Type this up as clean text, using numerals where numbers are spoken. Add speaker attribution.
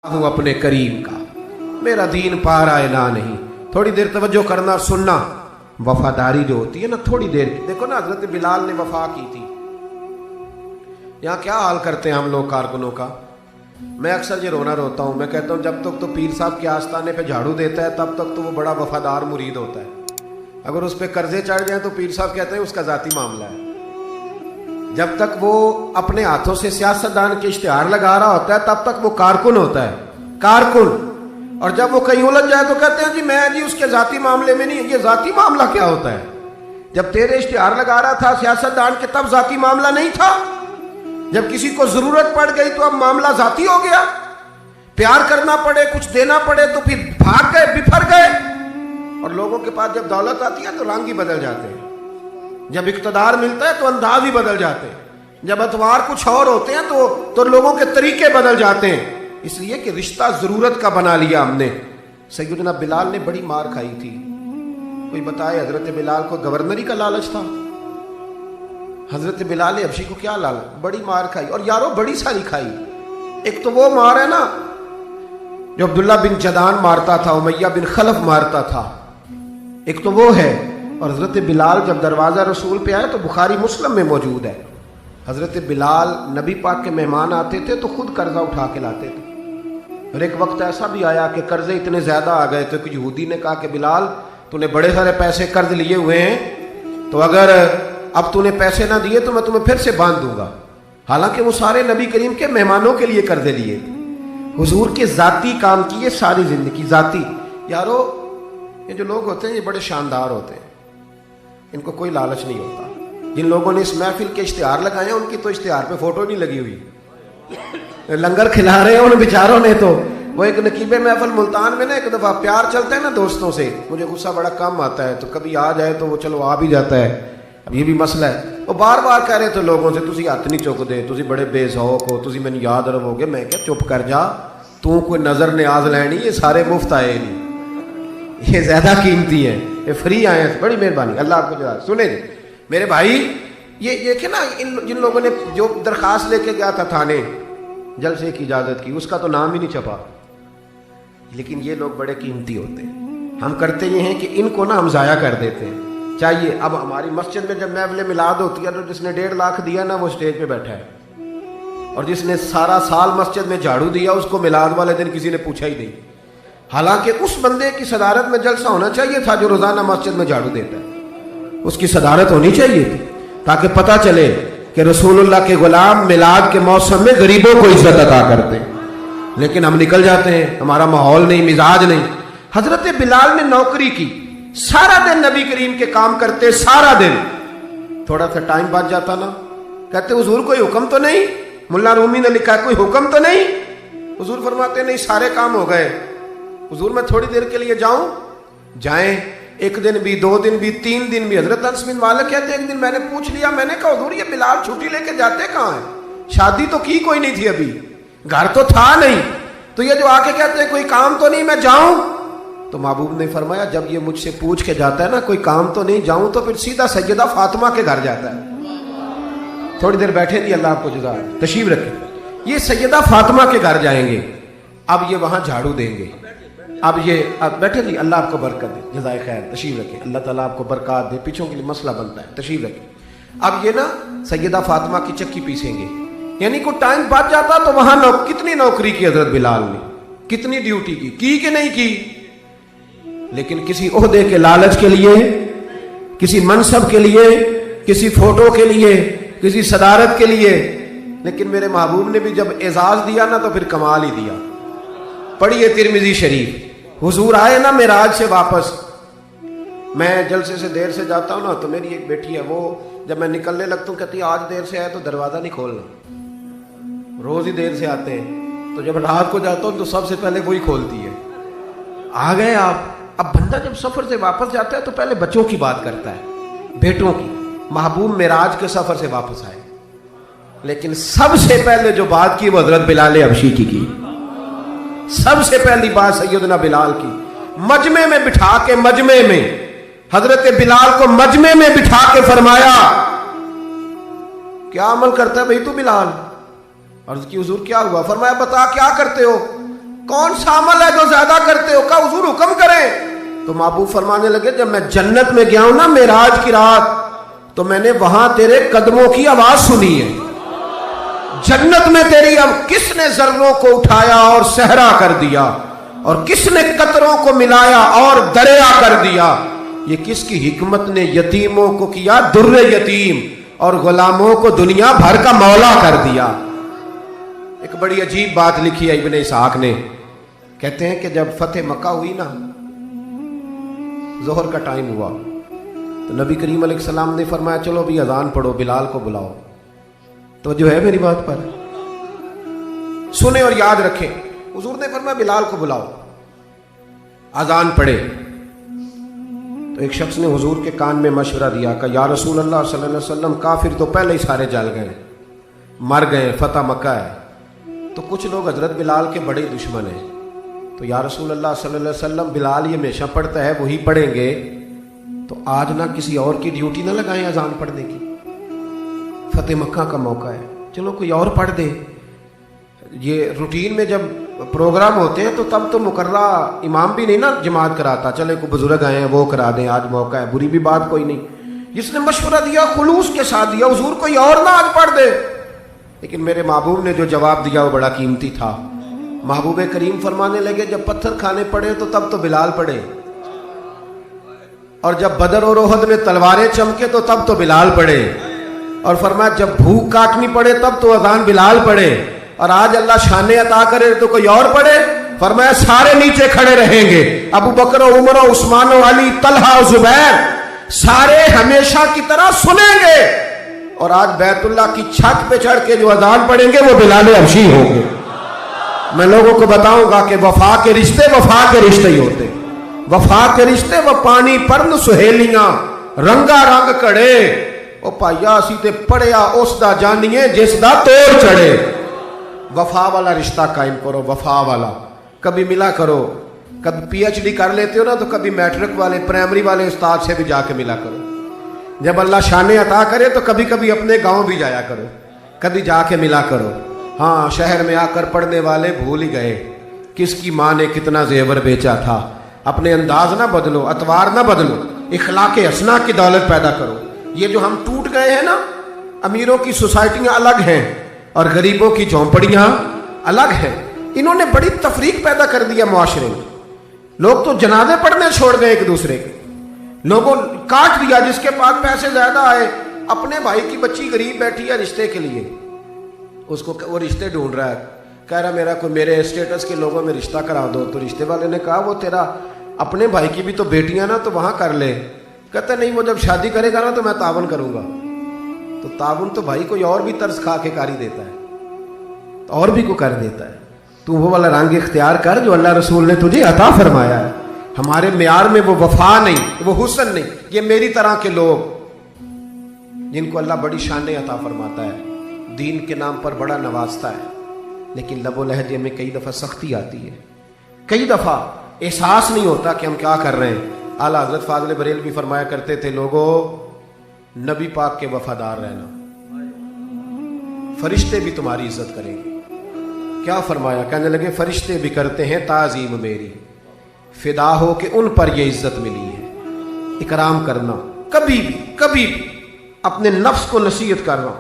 Speaker 1: हूँ अपने करीम का, मेरा दीन पा रहा है ना नहीं। थोड़ी देर तवज्जो करना और सुनना। वफादारी जो होती है ना, थोड़ी देर की। देखो ना, हजरत बिलाल ने वफा की थी। यहाँ क्या हाल करते हैं हम लोग कारकुनों का। मैं अक्सर ये रोता हूँ। मैं कहता हूँ जब तक तो पीर साहब के आस्थाने पे झाड़ू देता है तब तक तो वो बड़ा वफादार मुरीद होता है। अगर उस पर कर्जे चढ़ जाए तो पीर साहब कहते हैं उसका जाती मामला है। जब तक वो अपने हाथों से सियासतदान के इश्तिहार लगा रहा होता है तब तक वो कारकुन होता है, कारकुन। और जब वो कहीं उलझ जाए तो कहते हैं जी मैं जी उसके जाती मामले में नहीं। ये जाती मामला क्या होता है? जब तेरे इश्तिहार लगा रहा था सियासतदान के तब जाती मामला नहीं था। जब किसी को जरूरत पड़ गई तो अब मामला जाती हो गया। प्यार करना पड़े, कुछ देना पड़े तो फिर भाग गए, बिफर गए। और लोगों के पास जब दौलत आती है तो रंग ही बदल जाते हैं। जब इक़्तिदार मिलता है तो अंदाज ही बदल जाते हैं। जब अतवार कुछ और होते हैं तो लोगों के तरीके बदल जाते हैं। इसलिए कि रिश्ता जरूरत का बना लिया हमने। सैयदना बिलाल ने बड़ी मार खाई थी। कोई बताए हजरत बिलाल को गवर्नरी का लालच था? हजरत बिलाल हबशी को क्या लालच? बड़ी मार खाई। और यारो बड़ी सारी खाई। एक तो वो मार है ना जो अब्दुल्ला बिन जदान मारता था, उमैया बिन खलफ मारता था, एक तो वो है। और हजरत बिलाल जब दरवाज़ा रसूल पे आए तो बुखारी मुस्लिम में मौजूद है। हजरत बिलाल नबी पाक के मेहमान आते थे तो खुद कर्जा उठा के लाते थे। और एक वक्त ऐसा भी आया कि कर्जे इतने ज़्यादा आ गए थे कि यहूदी ने कहा कि बिलाल तूने बड़े सारे पैसे कर्ज लिए हुए हैं, तो अगर अब तूने पैसे ना दिए तो मैं तुम्हें फिर से बांध दूंगा। हालांकि वो सारे नबी करीम के मेहमानों के लिए कर्जे लिए थे। हुजूर के ज़ाती काम किए सारी ज़िंदगी ज़ाती। यारो ये जो लोग होते हैं ये बड़े शानदार होते हैं, इनको कोई लालच नहीं होता। जिन लोगों ने इस महफिल के इश्तिहार लगाए हैं उनकी तो इश्तिहार पे फोटो नहीं लगी हुई। लंगर खिला रहे हैं उन बेचारों ने तो। वो एक नकीबे महफिल मुल्तान में ना एक दफ़ा प्यार चलता है ना दोस्तों से, मुझे गुस्सा बड़ा कम आता है तो कभी आ जाए तो वो चलो आ भी जाता है। अब ये भी मसला है। वो बार बार कह रहे थे लोगों से तुसी हथ नहीं चुकते, तुसी बड़े बेसौक हो, तुसी मैंने याद रहोगे। मैं क्या चुप कर जा, तू कोई नज़र न्याज लैनी, ये सारे मुफ्त आए नहीं, ये ज़्यादा कीमती है, ये फ्री आए हैं। बड़ी मेहरबानी, अल्लाह आपको जज़ा। सुने मेरे भाई, ये देखे ना जिन लोगों ने जो दरख्वास्त लेके गया था थाने जलसे की इजाज़त की, उसका तो नाम ही नहीं छपा। लेकिन ये लोग बड़े कीमती होते हैं। हम करते ये हैं कि इनको ना हम ज़ाया कर देते हैं। चाहिए अब हमारी मस्जिद में जब महफिल मिलाद होती है तो जिसने 1.5 लाख दिया ना वो स्टेज पे बैठा है, और जिसने सारा साल मस्जिद में झाड़ू दिया उसको मिलाद वाले दिन किसी ने पूछा ही नहीं। हालांकि उस बंदे की सदारत में जलसा होना चाहिए था जो रोजाना मस्जिद में झाड़ू देता है। उसकी सदारत होनी चाहिए थी ताकि पता चले कि रसूलुल्लाह के गुलाम मिलाद के मौसम में गरीबों को इज्जत अता करते हैं। लेकिन हम निकल जाते हैं, हमारा माहौल नहीं, मिजाज नहीं। हजरत बिलाल ने नौकरी की, सारा दिन नबी करीम के काम करते, सारा दिन। थोड़ा सा टाइम बच जाता ना, कहते हुजूर कोई हुक्म तो नहीं? मुल्ला रूमी ने लिखा है कोई हुक्म तो नहीं? हुजूर फरमाते नहीं, सारे काम हो गए। हुजूर मैं थोड़ी देर के लिए जाऊं? जाएं। एक दिन भी, 2 दिन भी, 3 दिन भी। हजरत अनस बिन मालिक कहते एक दिन मैंने पूछ लिया, मैंने कहा हुजूर ये बिलाल छुट्टी लेके जाते कहाँ हैं? शादी तो की कोई नहीं थी अभी, घर तो था नहीं, तो ये जो आके कहते हैं कोई काम तो नहीं, मैं जाऊं? तो महबूब ने फरमाया जब ये मुझसे पूछ के जाता है ना कोई काम तो नहीं, जाऊं तो फिर सीधा सैयदा फातिमा के घर जाता है। थोड़ी देर बैठे नहीं, अल्लाह आपको जज़ा तशरीफ रखे। ये सैयदा फातिमा के घर जाएंगे, अब ये वहां झाड़ू देंगे। अब बैठे नहीं, अल्लाह आपको बरकत दे, जज़ाए खैर, तशरीफ रखें। अल्लाह ताला आपको बरकत दे, पीछों के लिए मसला बनता है, तशरीफ रखें। अब ये ना सैयदा फातिमा की चक्की पीसेंगे, यानी को टाइम बच जाता तो वहां कितनी नौकरी की हजरत बिलाल ने, कितनी ड्यूटी की कि नहीं की? लेकिन किसी ओहदे के लालच के लिए, किसी मनसब के लिए, किसी फोटो के लिए, किसी सदारत के लिए। लेकिन मेरे महबूब ने भी जब एजाज दिया ना तो फिर कमाल ही दिया। पढ़िए तिरमिजी शरीफ, हुजूर आए ना मेराज से वापस। मैं जलसे से देर से जाता हूँ ना तो मेरी एक बेटी है, वो जब मैं निकलने लगता हूँ कहती है आज देर से आए तो दरवाज़ा नहीं खोलना। रोज़ ही देर से आते हैं, तो जब रात को जाता हूँ तो सबसे पहले वही खोलती है। आ गए आप। अब बंदा जब सफ़र से वापस जाता है तो पहले बच्चों की बात करता है, बेटों की। महबूब मेराज के सफ़र से वापस आए, लेकिन सबसे पहले जो बात की वो हजरत बिलाल हबशी की। सबसे पहली बात सैयदना बिलाल की, मजमे में बिठा के, मजमे में हजरत बिलाल को मजमे में बिठा के फरमाया क्या अमल करता है भाई तू बिलाल? अर्ज की हुजूर क्या हुआ? फरमाया बता क्या करते हो? कौन सा अमल है जो ज्यादा करते हो? कहा हुजूर हुक्म करें। तो महबूब फरमाने लगे जब मैं जन्नत में गया हूं ना मेराज की रात, तो मैंने वहां तेरे कदमों की आवाज सुनी है। जन्नत में तेरी अब किसने जर्रों को उठाया और सहरा कर दिया, और किसने कतरों को मिलाया और दरिया कर दिया। ये किसकी हिकमत ने यतीमों को किया दुर्रे यतीम, और गुलामों को दुनिया भर का मौला कर दिया। एक बड़ी अजीब बात लिखी है इब्ने इसहाक ने, कहते हैं कि जब फतेह मक्का हुई ना, जोहर का टाइम हुआ, तो नबी करीम अलैहिस्सलाम ने फरमाया चलो अभी अजान पढ़ो, बिलाल को बुलाओ। तो जो है मेरी बात पर सुने और याद रखें। हुजूर ने फरमाया बिलाल को बुलाओ, अजान पढ़े। तो एक शख्स ने हुजूर के कान में मशवरा दिया कि या रसूल अल्लाह सल्लल्लाहु अलैहि वसल्लम, काफिर तो पहले ही सारे जल गए, मर गए, फतह मक्का है, तो कुछ लोग हजरत बिलाल के बड़े दुश्मन हैं। तो या रसूल अल्लाह सल्लल्लाहु अलैहि वसल्लम, बिलाल ये हमेशा पढ़ता है, वही पढ़ेंगे, तो आज ना किसी और की ड्यूटी ना लगाएं अजान पढ़ने की, फतेह मक्का का मौका है, चलो कोई और पढ़ दे। ये रूटीन में जब प्रोग्राम होते हैं तो तब तो मुकर्रा इमाम भी नहीं ना जमात कराता, चले कोई बुजुर्ग आए हैं वो करा दें, आज मौका है, बुरी भी बात कोई नहीं। जिसने मशवरा दिया खुलूस के साथ दिया, हुजूर कोई और ना आज पढ़ दे। लेकिन मेरे महबूब ने जो जवाब दिया वो बड़ा कीमती था। महबूब करीम फरमाने लगे जब पत्थर खाने पड़े तो तब तो बिलाल पड़े, और जब बदर और ओहद में तलवारें चमके तो तब तो बिलाल पड़े, और फरमाया जब भूख काटनी पड़े तब तो अजान बिलाल पड़े, और आज अल्लाह शाने अता करे तो कोई और पड़े। फरमाया सारे नीचे खड़े रहेंगे, अबू बकर, उमर, उस्मान, अली, तलहा, जुबैर, सारे हमेशा की तरह सुनेंगे, और आज बैतुल्लाह की छत पे चढ़ के जो अजान पढ़ेंगे वो बिलाल हबशी होंगे। मैं लोगों को बताऊंगा कि वफा के रिश्ते ही होते, वफा के रिश्ते वो पानी परन सुहेलियां रंगा रंग कड़े, ओ भाइया असी ते पढ़िया उस दा जानिए जिस दा तोड़ चढ़े। वफा वाला रिश्ता कायम करो, वफा वाला, कभी मिला करो, कभी पीएचडी कर लेते हो ना तो कभी मैट्रिक वाले प्राइमरी वाले उस्ताद से भी जाके मिला करो। जब अल्लाह शाने अता करे तो कभी कभी अपने गांव भी जाया करो, कभी जाके मिला करो। हाँ, शहर में आकर पढ़ने वाले भूल ही गए किसकी माँ ने कितना जेवर बेचा था। अपने अंदाज ना बदलो, अतवार ना बदलो, इखलाक हसना की दौलत पैदा करो। ये जो हम टूट गए हैं ना, अमीरों की सोसाइटियां अलग हैं और गरीबों की झोंपड़ियां अलग हैं, इन्होंने बड़ी तफरीक पैदा कर दिया मुआशरे में। लोग तो जनाजे पढ़ने छोड़ गए एक दूसरे के, लोगों काट दिया। जिसके पास पैसे ज्यादा आए, अपने भाई की बच्ची गरीब बैठी है रिश्ते के लिए, उसको वो रिश्ते ढूंढ रहा है, कह रहा मेरा कोई मेरे स्टेटस के लोगों में रिश्ता करा दो। तो रिश्ते वाले ने कहा वो तेरा अपने भाई की भी तो बेटियां ना, तो वहां कर ले। कहता नहीं, वो जब शादी करेगा ना तो मैं तावन करूंगा। तो तावन तो भाई कोई और भी तर्ज खा के कारी देता है, तो और भी को कर देता है। तू वो वाला रंग इख्तियार कर जो अल्लाह रसूल ने तुझे अता फरमाया है। हमारे म्यार में वो वफा नहीं, वो हुस्न नहीं। ये मेरी तरह के लोग जिनको अल्लाह बड़ी शानें अता फरमाता है, दीन के नाम पर बड़ा नवाजता है, लेकिन लबो लहजे में कई दफ़ा सख्ती आती है, कई दफ़ा एहसास नहीं होता कि हम क्या कर रहे हैं। आला हज़रत फाज़िल बरेल भी फरमाया करते थे, लोगों नबी पाक के वफादार रहना, फरिश्ते भी तुम्हारी इज्जत करेंगे। क्या फरमाया? कहने लगे फरिश्ते भी करते हैं ताज़ीम मेरी, फिदा हो के उन पर यह इज्जत मिली है। इकराम करना, कभी भी अपने नफ्स को नसीहत कर रहा हूं,